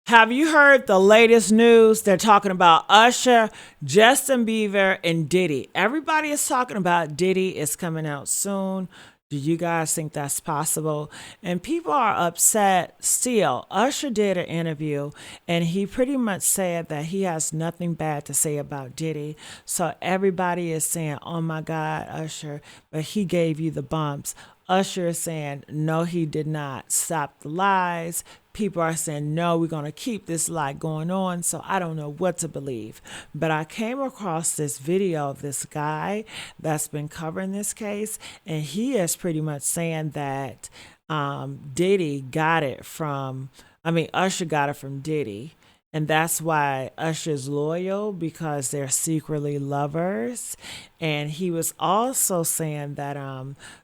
Have you heard the latest news? They're talking about Usher, Justin Bieber, and Diddy. Everybody is talking about Diddy is coming out soon. Do you guys think that's possible? And people are upset still. Usher did an interview and he pretty much said that he has nothing bad to say about Diddy. So everybody is saying, oh my God, Usher, but he gave you the bumps. Usher is saying, no, he did not. Stop the lies. People are saying, no, we're going to keep this lie going on. So I don't know what to believe. But I came across this video of this guy that's been covering this case. And he is pretty much saying that Diddy got it from, Usher got it from Diddy. And that's why Usher's loyal, because they're secretly lovers. And he was also saying that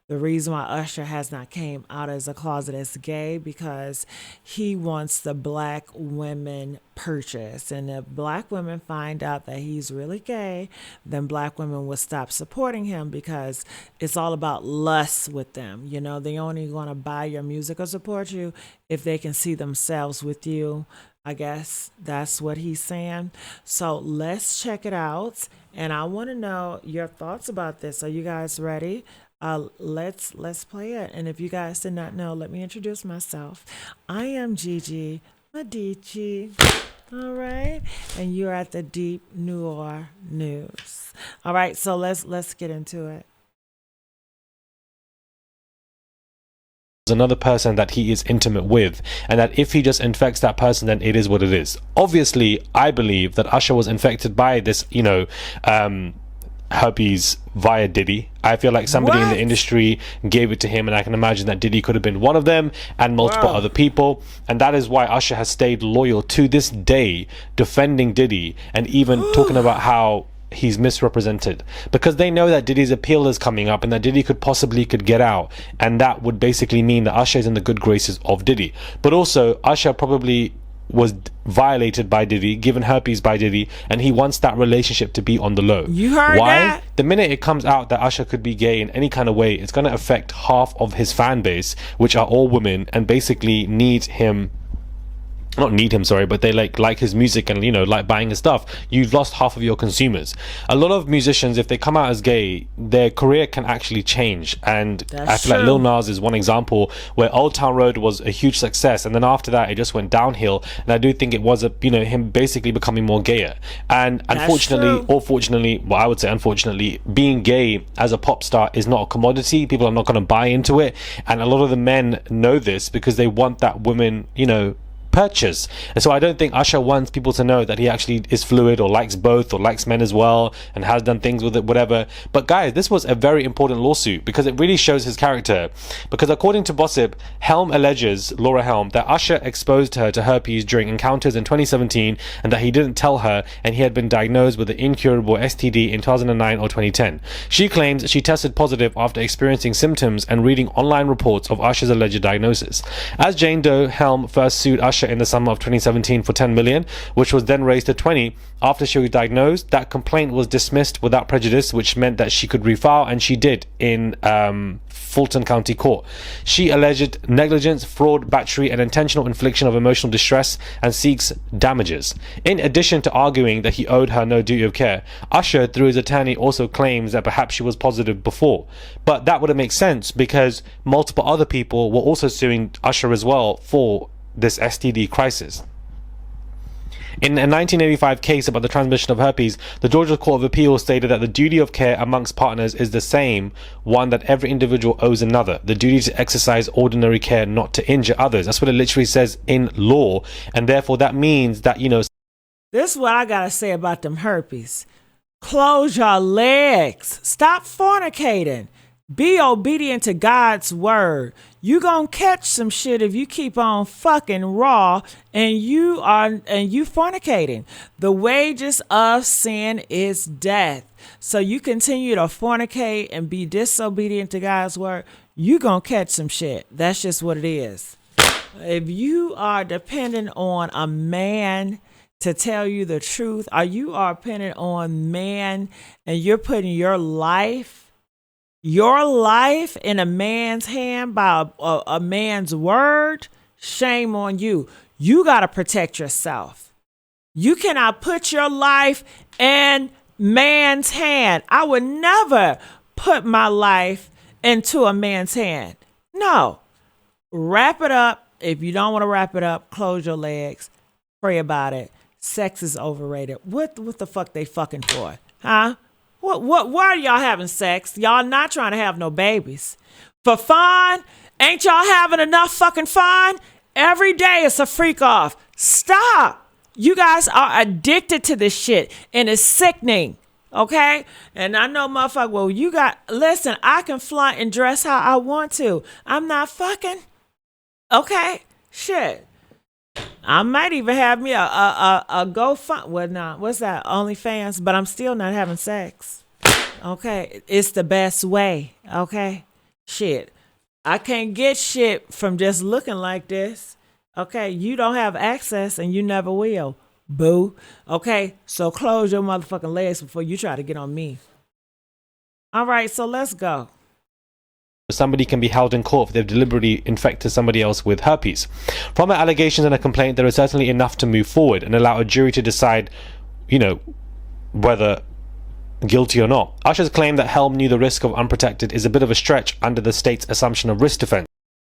the reason why Usher has not came out as a closet as gay, because he wants the black women purchase. And if black women find out that he's really gay, then black women will stop supporting him, because it's all about lust with them. You know, they only going to buy your music or support you if they can see themselves with you. I guess that's what he's saying. So let's check it out. And I want to know your thoughts about this. Are you guys ready? Let's play it. And if you guys did not know, let me introduce myself. I am Gigi Medici. All right. And you're at the Deep Noir News. All right. So let's get into it. Another person that he is intimate with, and that if he just infects that person, then it is what it is. Obviously, I believe that Usher was infected by this, herpes via Diddy. I feel like somebody in the industry gave it to him, and I can imagine that Diddy could have been one of them, and multiple other people. And that is why Usher has stayed loyal to this day, defending Diddy, and even talking about how he's misrepresented, because they know that Diddy's appeal is coming up and that Diddy could get out, and that would basically mean that Usher is in the good graces of Diddy. But also Usher probably was violated by Diddy, given herpes by Diddy, and he wants that relationship to be on the low. You heard why? That? The minute it comes out that Usher could be gay in any kind of way, it's going to affect half of his fan base, which are all women, and basically but they like his music and like buying his stuff. You've lost half of your consumers. A lot of musicians, if they come out as gay, their career can actually change, and I feel like Lil Nas is one example, where Old Town Road was a huge success, and then after that it just went downhill. And I do think it was him basically becoming more gayer. And unfortunately, or fortunately, well, I would say unfortunately, being gay as a pop star is not a commodity. People are not going to buy into it, and a lot of the men know this because they want that woman purchase. And so I don't think Usher wants people to know that he actually is fluid, or likes both, or likes men as well, and has done things with it, whatever. But guys, this was a very important lawsuit, because it really shows his character. Because according to Gossip, Laura Helm, that Usher exposed her to herpes during encounters in 2017, and that he didn't tell her, and he had been diagnosed with the incurable STD in 2009 or 2010. She claims she tested positive after experiencing symptoms and reading online reports of Usher's alleged diagnosis. As Jane Doe, Helm first sued Usher in the summer of 2017 for 10 million, which was then raised to 20 after she was diagnosed. That complaint was dismissed without prejudice, which meant that she could refile, and she did in Fulton County Court. She alleged negligence, fraud, battery, and intentional infliction of emotional distress, and seeks damages. In addition to arguing that he owed her no duty of care, Usher, through his attorney, also claims that perhaps she was positive before. But that wouldn't make sense, because multiple other people were also suing Usher as well for this STD crisis. In a 1985 case about the transmission of herpes, the Georgia Court of Appeal stated that the duty of care amongst partners is the same one that every individual owes another: the duty to exercise ordinary care not to injure others. That's what it literally says in law, and therefore that means that this is what I gotta say about them herpes. Close your legs. Stop fornicating. Be obedient to God's word. You gonna catch some shit if you keep on fucking raw and you fornicating. The wages of sin is death. So you continue to fornicate and be disobedient to God's word, you gonna catch some shit. That's just what it is. If you are dependent on a man to tell you the truth, or you are dependent on man and you're putting your life in a man's hand by a man's word, shame on you. You got to protect yourself. You cannot put your life in man's hand. I would never put my life into a man's hand. No. Wrap it up. If you don't want to wrap it up, close your legs. Pray about it. Sex is overrated. What the fuck they fucking for? Huh? Why are y'all having sex? Y'all not trying to have no babies. For fun? Ain't y'all having enough fucking fun? Every day it's a freak off. Stop. You guys are addicted to this shit and it's sickening. Okay? And I know motherfucker, well, listen, I can flaunt and dress how I want to. I'm not fucking. Okay? Shit. I might even have me a GoFund. Well, nah, what's that? OnlyFans, but I'm still not having sex. Okay? It's the best way. Okay? Shit. I can't get shit from just looking like this. Okay? You don't have access and you never will. Boo. Okay? So close your motherfucking legs before you try to get on me. All right, so let's go. Somebody can be held in court if they've deliberately infected somebody else with herpes. From the allegations and a complaint, there is certainly enough to move forward and allow a jury to decide, whether guilty or not. Usher's claim that Helm knew the risk of unprotected is a bit of a stretch under the state's assumption of risk defense.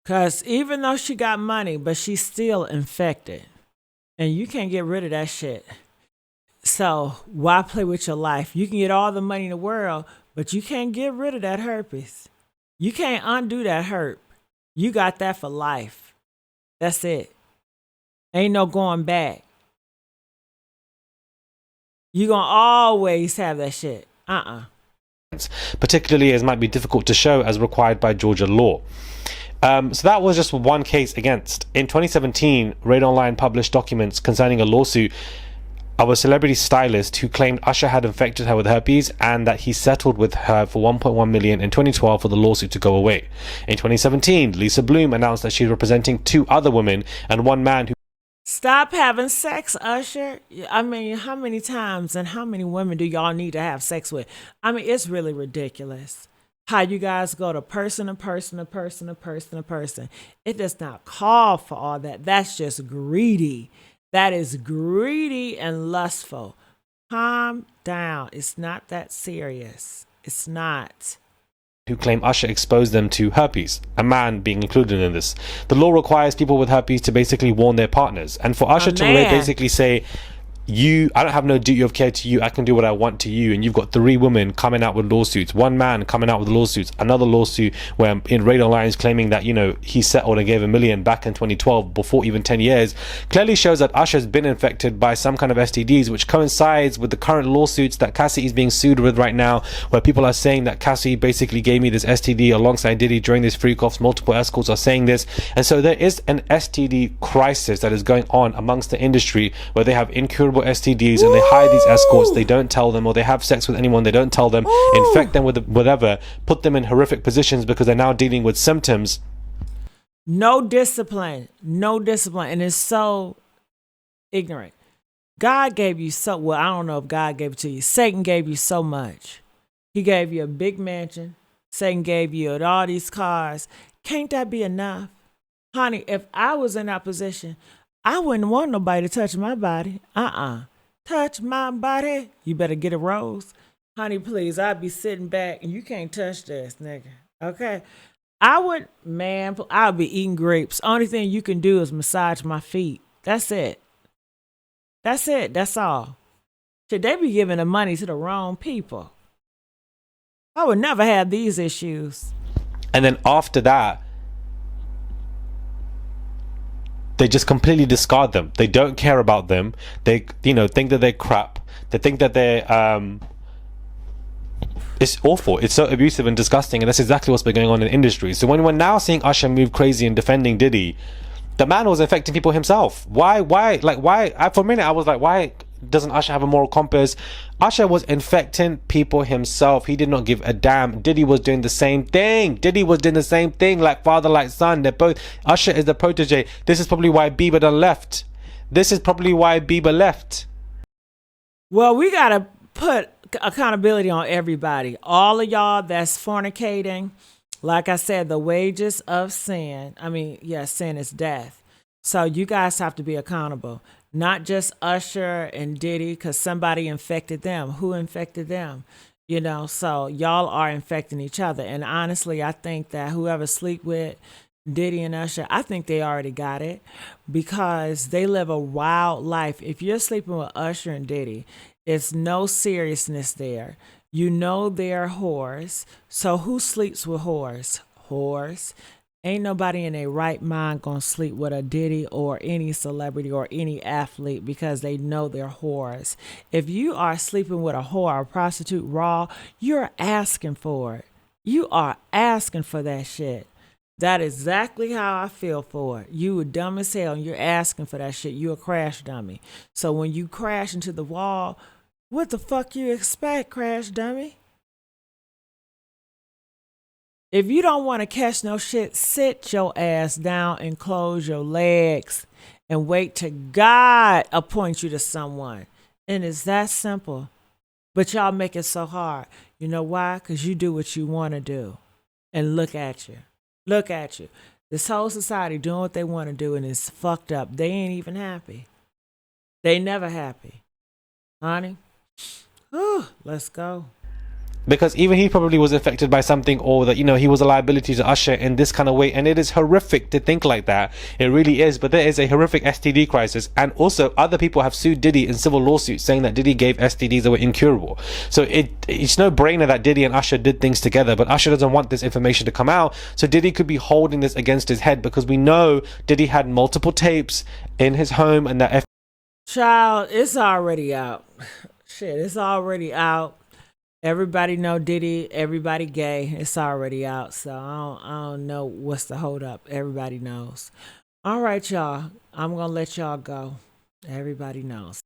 Because even though she got money, but she's still infected. And you can't get rid of that shit. So why play with your life? You can get all the money in the world, but you can't get rid of that herpes. You can't undo that herp. You got that for life. That's it. Ain't no going back. You gonna always have that shit. Particularly as might be difficult to show as required by Georgia law. So that was just one case against. In 2017, Raid Online published documents concerning a lawsuit of a celebrity stylist who claimed Usher had infected her with herpes and that he settled with her for $1.1 million in 2012 for the lawsuit to go away. In 2017, Lisa Bloom announced that she's representing 2 other women and 1 man who... Stop having sex, Usher. I mean, how many times and how many women do y'all need to have sex with? I mean, it's really ridiculous how you guys go to person to person to person to person to person. It does not call for all that. That's just greedy. That is greedy and lustful. Calm down. It's not that serious. It's not. Who claim Usher exposed them to herpes, a man being included in this. The law requires people with herpes to basically warn their partners. And for Usher to basically say, I don't have no duty of care to you, I can do what I want to you, and you've got 3 women coming out with lawsuits, 1 man coming out with lawsuits, another lawsuit where in Raid Online is claiming that he settled and gave $1 million back in 2012 before even 10 years, clearly shows that Usher's been infected by some kind of STDs, which coincides with the current lawsuits that Cassie is being sued with right now, where people are saying that Cassie basically gave me this STD alongside Diddy during this freak-offs. Multiple escorts are saying this, and so there is an STD crisis that is going on amongst the industry where they have incurable STDs and they hire these escorts, they don't tell them, or they have sex with anyone, they don't tell them, infect them with whatever, put them in horrific positions because they're now dealing with symptoms. No discipline, and it's so ignorant. God gave you I don't know if God gave it to you. Satan gave you so much. He gave you a big mansion. Satan gave you all these cars. Can't that be enough? Honey, if I was in that position, I wouldn't want nobody to touch my body. Touch my body. You better get a rose. Honey, please, I'd be sitting back and you can't touch this, nigga. Okay? I'd be eating grapes. Only thing you can do is massage my feet. That's it. That's all. Should they be giving the money to the wrong people? I would never have these issues. And then after that, they just completely discard them. They don't care about them. They, think that they're crap. They think that they're, it's awful. It's so abusive and disgusting. And that's exactly what's been going on in the industry. So when we're now seeing Usher move crazy and defending Diddy, the man was infecting people himself. Why? For a minute, I was like, why doesn't Usher have a moral compass? Usher was infecting people himself. He did not give a damn. Diddy was doing the same thing. Like father, like son. They're both. Usher is the protege. This is probably why Bieber done left. Well, we gotta put accountability on everybody. All of y'all that's fornicating. Like I said, the wages of sin. Sin is death. So you guys have to be accountable. Not just Usher and Diddy because somebody infected them. Who infected them? You know, so y'all are infecting each other. And honestly, I think that whoever sleep with Diddy and Usher, I think they already got it because they live a wild life. If you're sleeping with Usher and Diddy, it's no seriousness there. You know they're whores. So who sleeps with whores? Whores. Ain't nobody in their right mind gonna sleep with a Diddy or any celebrity or any athlete because they know they're whores. If you are sleeping with a whore or a prostitute raw, you're asking for it. You are asking for that shit. That is exactly how I feel for it. You were dumb as hell and you're asking for that shit. You a crash dummy. So when you crash into the wall, what the fuck you expect, crash dummy? If you don't want to catch no shit, sit your ass down and close your legs and wait till God appoint you to someone. And it's that simple. But y'all make it so hard. You know why? Because you do what you want to do. And look at you. Look at you. This whole society doing what they want to do and it's fucked up. They ain't even happy. They never happy. Honey? Whew, let's go. Because even he probably was affected by something, or that, you know, he was a liability to Usher in this kind of way. And it is horrific to think like that. It really is. But there is a horrific STD crisis. And also other people have sued Diddy in civil lawsuits saying that Diddy gave STDs that were incurable. So it's no brainer that Diddy and Usher did things together. But Usher doesn't want this information to come out. So Diddy could be holding this against his head because we know Diddy had multiple tapes in his home and that Child, it's already out. Shit, it's already out. Everybody know Diddy, everybody gay. It's already out. So I don't know what's the hold up. Everybody knows. All right, y'all. I'm going to let y'all go. Everybody knows.